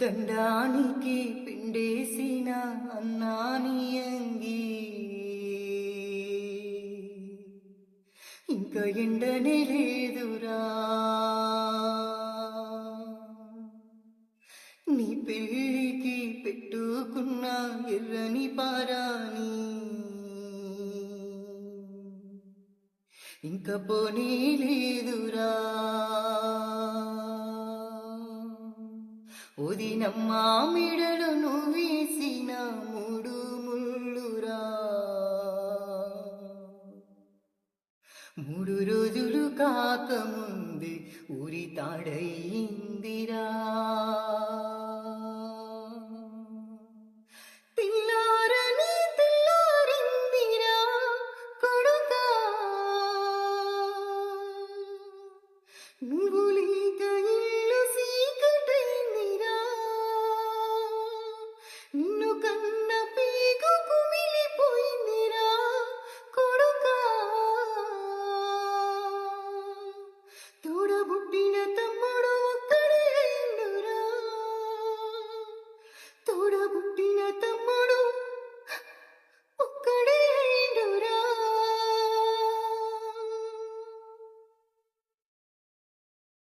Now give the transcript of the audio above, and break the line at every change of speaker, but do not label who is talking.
దండానికి పిండేసిన అన్నాని అంగి ఇంకా ఎండనే లేదురా. నీ పెళ్ళికి పెట్టుకున్న ఎర్రని పారాని ఇంకా పోనీ లేదురా. ఒదినమ్మా మిడలు నువ్వేసిన మూడు ముళ్ళురా. 3 రోజులు కాకముందే ఉరి తాడయిందిరా.